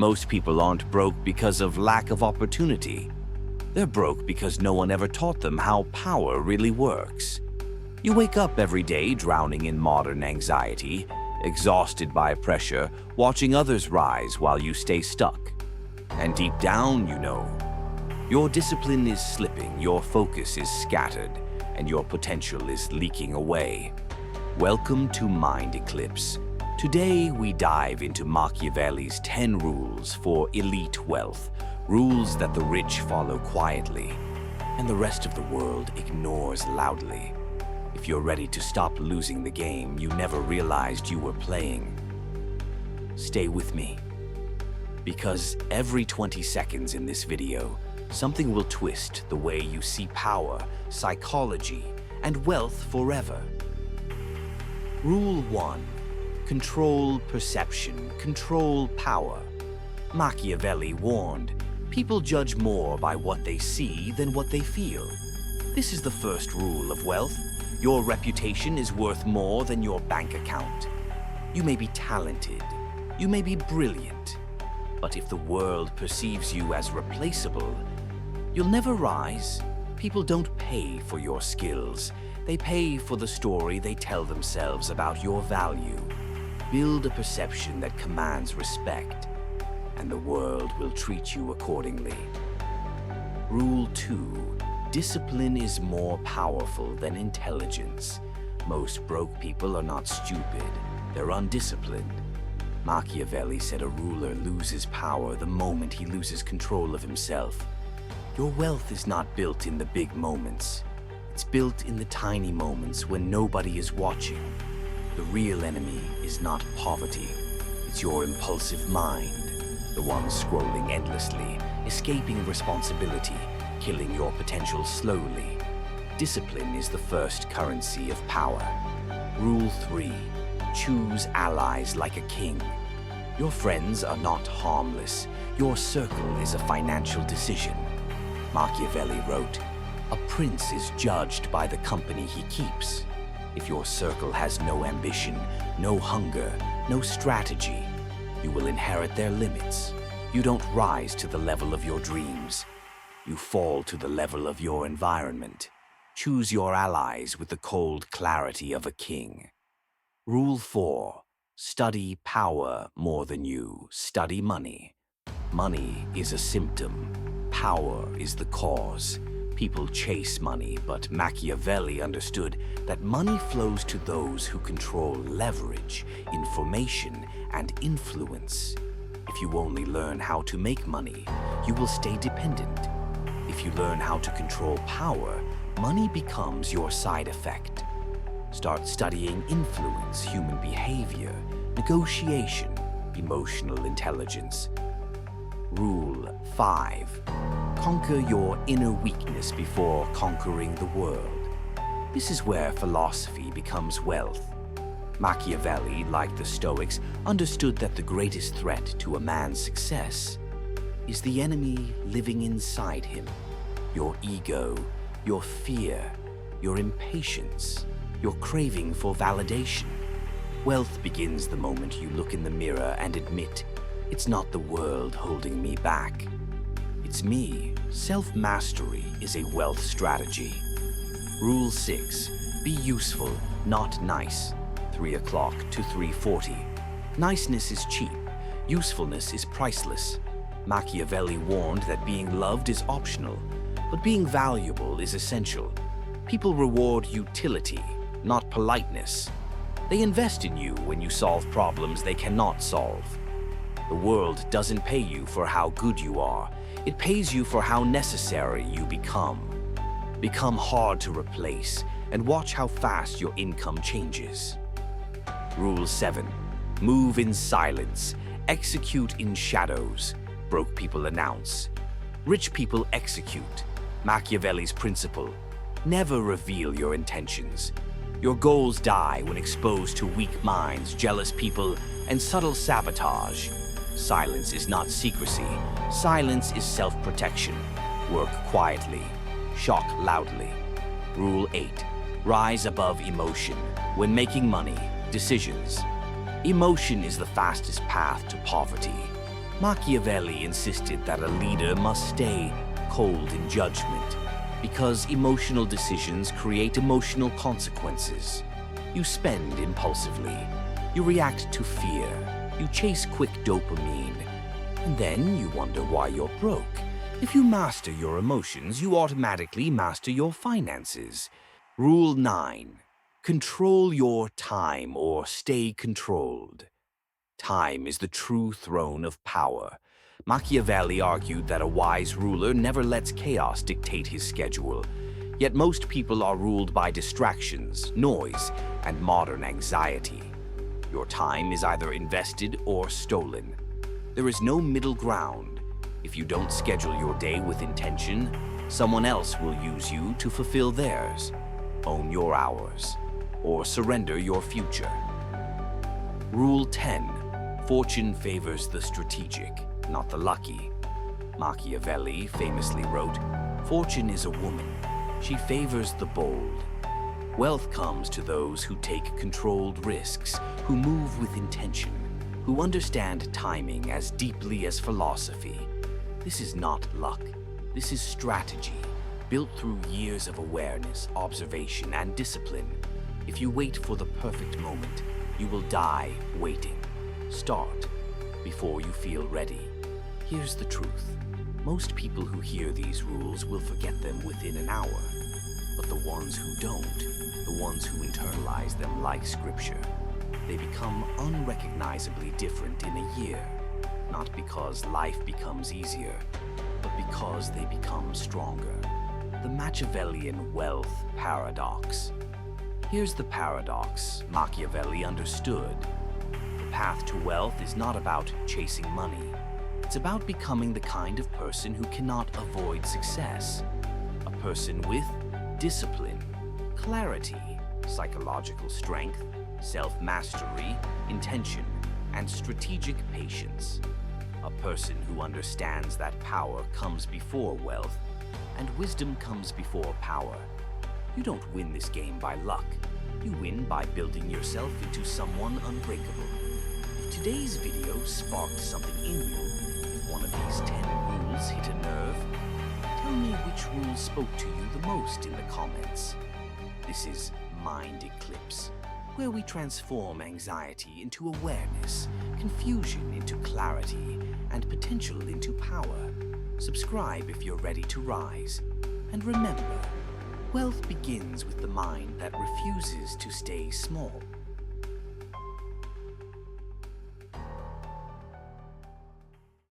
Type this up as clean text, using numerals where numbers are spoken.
Most people aren't broke because of lack of opportunity. They're broke because no one ever taught them how power really works. You wake up every day drowning in modern anxiety, exhausted by pressure, watching others rise while you stay stuck. And deep down, you know, your discipline is slipping, your focus is scattered, and your potential is leaking away. Welcome to Mind Eclipse. Today, we dive into Machiavelli's 10 rules for elite wealth, rules that the rich follow quietly, and the rest of the world ignores loudly. If you're ready to stop losing the game you never realized you were playing, stay with me. Because every 20 seconds in this video, something will twist the way you see power, psychology, and wealth forever. Rule 1. Control perception, control power. Machiavelli warned, people judge more by what they see than what they feel. This is the first rule of wealth. Your reputation is worth more than your bank account. You may be talented, you may be brilliant, but if the world perceives you as replaceable, you'll never rise. People don't pay for your skills. They pay for the story they tell themselves about your value. Build a perception that commands respect, and the world will treat you accordingly. Rule 2. Discipline is more powerful than intelligence. Most broke people are not stupid, they're undisciplined. Machiavelli said a ruler loses power the moment he loses control of himself. Your wealth is not built in the big moments. It's built in the tiny moments when nobody is watching. The real enemy is not poverty. It's your impulsive mind, the one scrolling endlessly, escaping responsibility, killing your potential slowly. Discipline is the first currency of power. Rule 3. Choose allies like a king. Your friends are not harmless. Your circle is a financial decision. Machiavelli wrote, "A prince is judged by the company he keeps." If your circle has no ambition, no hunger, no strategy, you will inherit their limits. You don't rise to the level of your dreams. You fall to the level of your environment. Choose your allies with the cold clarity of a king. Rule 4. Study power more than you study money. Money is a symptom. Power is the cause. People chase money, but Machiavelli understood that money flows to those who control leverage, information, and influence. If you only learn how to make money, you will stay dependent. If you learn how to control power, money becomes your side effect. Start studying influence, human behavior, negotiation, emotional intelligence. Rule 5. Conquer your inner weakness before conquering the world. This is where philosophy becomes wealth. Machiavelli, like the Stoics, understood that the greatest threat to a man's success is the enemy living inside him. Your ego, your fear, your impatience, your craving for validation. Wealth begins the moment you look in the mirror and admit, it's not the world holding me back. It's me. Self-mastery is a wealth strategy. Rule 6. Be useful, not nice. 3 o'clock to 3:40. Niceness is cheap. Usefulness is priceless. Machiavelli warned that being loved is optional, but being valuable is essential. People reward utility, not politeness. They invest in you when you solve problems they cannot solve. The world doesn't pay you for how good you are. It pays you for how necessary you become. Become hard to replace and watch how fast your income changes. Rule 7. Move in silence. Execute in shadows. Broke people announce. Rich people execute. Machiavelli's principle. Never reveal your intentions. Your goals die when exposed to weak minds, jealous people, and subtle sabotage. Silence is not secrecy. Silence is self-protection. Work quietly. Shock loudly. Rule 8. Rise above emotion. When making money, decisions. Emotion is the fastest path to poverty. Machiavelli insisted that a leader must stay cold in judgment, because emotional decisions create emotional consequences. You spend impulsively, you react to fear, you chase quick dopamine, and then you wonder why you're broke. If you master your emotions, you automatically master your finances. Rule 9. Control your time or stay controlled. Time is the true throne of power. Machiavelli argued that a wise ruler never lets chaos dictate his schedule. Yet most people are ruled by distractions, noise, and modern anxiety. Your time is either invested or stolen. There is no middle ground. If you don't schedule your day with intention, someone else will use you to fulfill theirs. Own your hours, or surrender your future. Rule 10. Fortune favors the strategic, not the lucky. Machiavelli famously wrote, "Fortune is a woman. She favors the bold." Wealth comes to those who take controlled risks, who move with intention, who understand timing as deeply as philosophy. This is not luck. This is strategy, built through years of awareness, observation, and discipline. If you wait for the perfect moment, you will die waiting. Start before you feel ready. Here's the truth. Most people who hear these rules will forget them within an hour. But the ones who don't, the ones who internalize them like scripture, they become unrecognizably different in a year. Not because life becomes easier, but because they become stronger. The Machiavellian wealth paradox. Here's the paradox Machiavelli understood. The path to wealth is not about chasing money. It's about becoming the kind of person who cannot avoid success. A person with discipline, clarity, psychological strength, self-mastery, intention, and strategic patience. A person who understands that power comes before wealth, and wisdom comes before power. You don't win this game by luck. You win by building yourself into someone unbreakable. If today's video sparked something in you, if one of these 10 rules hit a nerve, tell me which rule spoke to you the most in the comments. This is Mind Eclipse, where we transform anxiety into awareness, confusion into clarity, and potential into power. Subscribe if you're ready to rise. And remember, wealth begins with the mind that refuses to stay small.